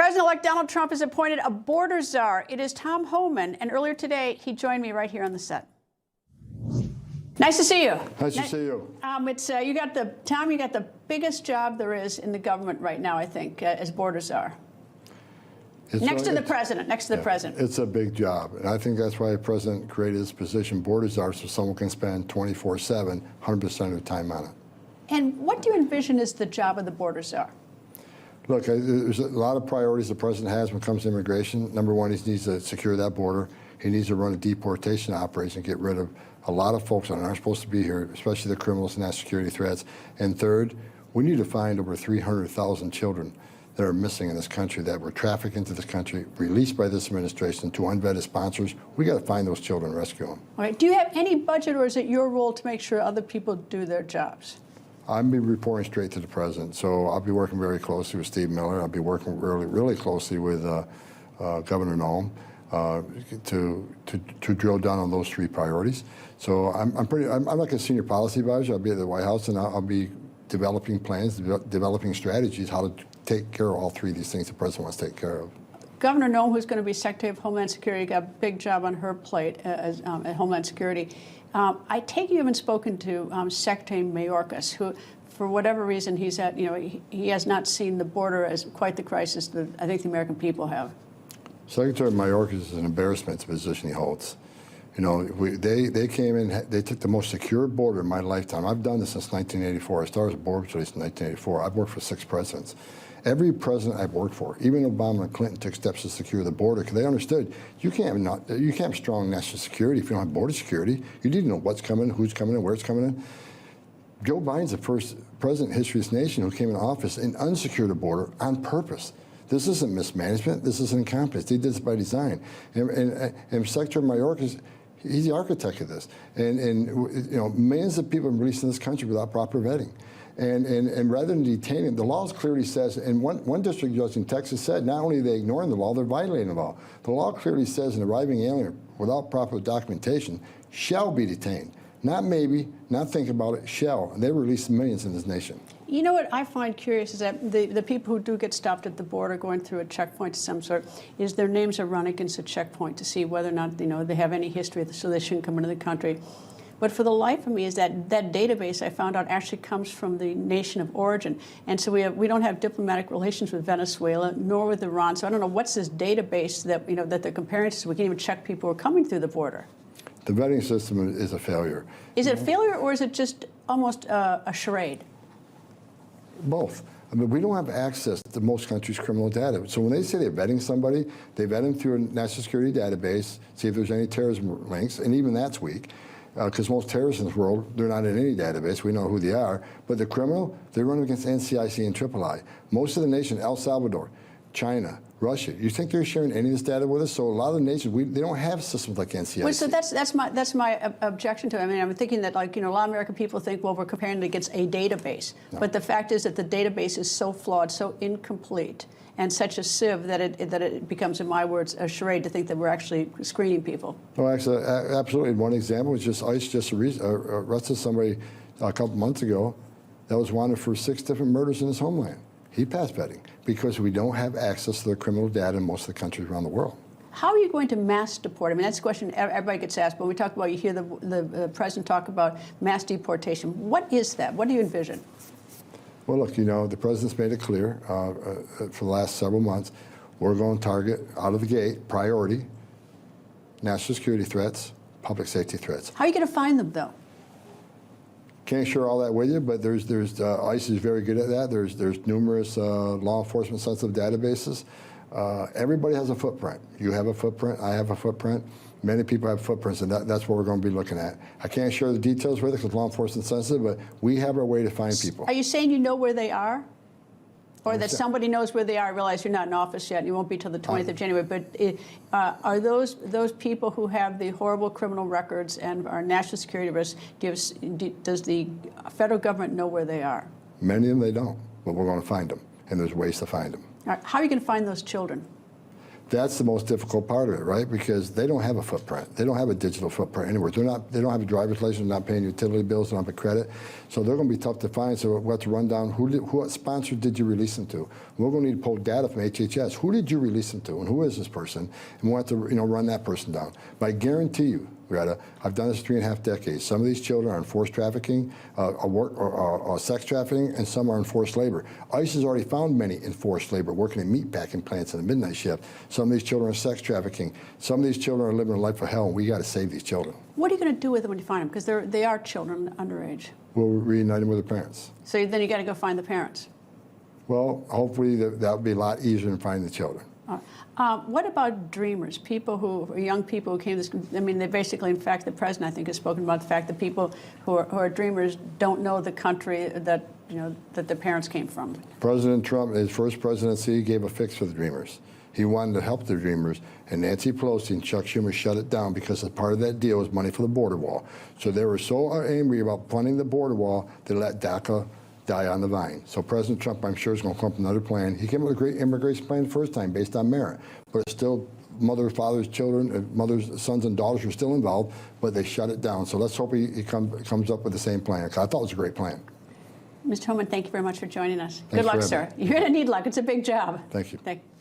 President-elect Donald Trump has appointed a border czar. It is Tom Homan, and earlier today, he joined me right here on the set. Nice to see you. Nice to see you. You got the biggest job there is in the government right now, I think, as border czar. Next to the president. It's a big job, and I think that's why the president created this position, border czar, so someone can spend 24/7, 100% of the time on it. And what do you envision is the job of the border czar? Look, there's a lot of priorities the president has when it comes to immigration. Number one, he needs to secure that border. He needs to run a deportation operation, get rid of a lot of folks that aren't supposed to be here, especially the criminals and national security threats. And third, we need to find over 300,000 children that are missing in this country, that were trafficked into this country, released by this administration to unvetted sponsors. We got to find those children and rescue them. All right. Do you have any budget, or is it your role to make sure other people do their jobs? I'll be reporting straight to the president, so I'll be working very closely with Steve Miller. I'll be working really closely with Governor Newsom to drill down on those three priorities. So I'm like a senior policy advisor. I'll be at the White House, and I'll be developing plans, developing strategies, how to take care of all three of these things the president wants to take care of. Governor Newsom, who's going to be Secretary of Homeland Security, got a big job on her plate at Homeland Security. I take you haven't spoken to Secretary Mayorkas, who, for whatever reason, he has not seen the border as quite the crisis that I think the American people have. Secretary Mayorkas is an embarrassment to the position he holds. You know, they came in, they took the most secure border in my lifetime. I've done this since 1984. I started as a border police in 1984. I've worked for 6 presidents. Every president I've worked for, even Obama and Clinton, took steps to secure the border because they understood you can't have strong national security if you don't have border security. You need to know what's coming, who's coming in, where it's coming in. Joe Biden's the first president in history of this nation who came into office and unsecured the border on purpose. This isn't mismanagement. This isn't incompetence. They did this by design. And Secretary Mayorkas, he's the architect of this. And you know, millions of people are released in this country without proper vetting. And rather than detaining, the law clearly says, and one district judge in Texas said, not only are they ignoring the law, they're violating the law. The law clearly says an arriving alien without proper documentation shall be detained. Not maybe, not think about it, shall. And they released millions in this nation. You know what I find curious is that the people who do get stopped at the border going through a checkpoint of some sort, is their names are run against a checkpoint to see whether or not they have any history, so they shouldn't come into the country. But for the life of me is that database I found out actually comes from the nation of origin. And so we don't have diplomatic relations with Venezuela, nor with Iran. So I don't know what's this database that they're comparing to, so we can't even check people who are coming through the border. The vetting system is a failure. Is it a failure, or is it just almost a charade? Both. I mean, we don't have access to most countries' criminal data. So when they say they're vetting somebody, they vet them through a national security database, see if there's any terrorism links, and even that's weak. Because most terrorists in this world, they're not in any database. We know who they are. But the criminal, they run against NCIC and III. Most of the nation, El Salvador, China, Russia, you think they're sharing any of this data with us? So a lot of the nations, they don't have systems like NCIC. Well, so that's my objection to it. I mean, I'm thinking that, like, a lot of American people think, well, we're comparing it against a database. No. But the fact is that the database is so flawed, so incomplete, and such a sieve that it becomes, in my words, a charade to think that we're actually screening people. Well, actually, absolutely. One example was just ICE just arrested somebody a couple months ago that was wanted for 6 different murders in his homeland. He passed vetting because we don't have access to their criminal data in most of the countries around the world. How are you going to mass deport? I mean, that's a question everybody gets asked. When we talk about, you hear the president talk about mass deportation. What is that? What do you envision? Well, look, the president's made it clear for the last several months, we're going to target, out of the gate, priority, national security threats, public safety threats. How are you going to find them, though? Can't share all that with you, but there's ICE is very good at that. There's numerous law enforcement sensitive databases. Everybody has a footprint. You have a footprint. I have a footprint. Many people have footprints, and that's what we're going to be looking at. I can't share the details with it because law enforcement is sensitive, but we have our way to find people. Are you saying you know where they are? Or that somebody knows where they are? I realize you're not in office yet. You won't be till the 20th of January. But are those people who have the horrible criminal records and are national security risks, does the federal government know where they are? Many of them, they don't. But we're going to find them, and there's ways to find them. All right. How are you going to find those children? That's the most difficult part of it, right? Because they don't have a footprint. They don't have a digital footprint anywhere. They don't have a driver's license, not paying utility bills, they don't have a credit. So they're going to be tough to find. So we'll have to run down what sponsor did you release them to? We're going to need to pull data from HHS. Who did you release them to, and who is this person? And we'll have to run that person down. But I guarantee you, Greta, I've done this 3.5 decades. Some of these children are in forced trafficking, sex trafficking, and some are in forced labor. ICE has already found many in forced labor, working in meat packing plants in the midnight shift. Some of these children are sex trafficking. Some of these children are living a life of hell, and we got to save these children. What are you going to do with them when you find them? Because they are children underage. We'll reunite them with their parents. So then you got to go find the parents. Well, hopefully that would be a lot easier than finding the children. What about dreamers, young people who came to this, I mean, they basically, in fact, the president, I think, has spoken about the fact that people who are dreamers don't know the country that their parents came from. President Trump, in his first presidency, gave a fix for the dreamers. He wanted to help the dreamers, and Nancy Pelosi and Chuck Schumer shut it down because as part of that deal was money for the border wall. So they were so angry about funding the border wall, they let DACA die on the vine. So President Trump, I'm sure, is going to come up with another plan. He came up with a great immigration plan the first time based on merit, but it's still mother, fathers, children, mothers, sons, and daughters are still involved, but they shut it down. So let's hope he comes up with the same plan, because I thought it was a great plan. Mr. Homan, thank you very much for joining us. Thanks Good luck, for sir. having me. You're going to need luck. It's a big job. Thank you. Thank you.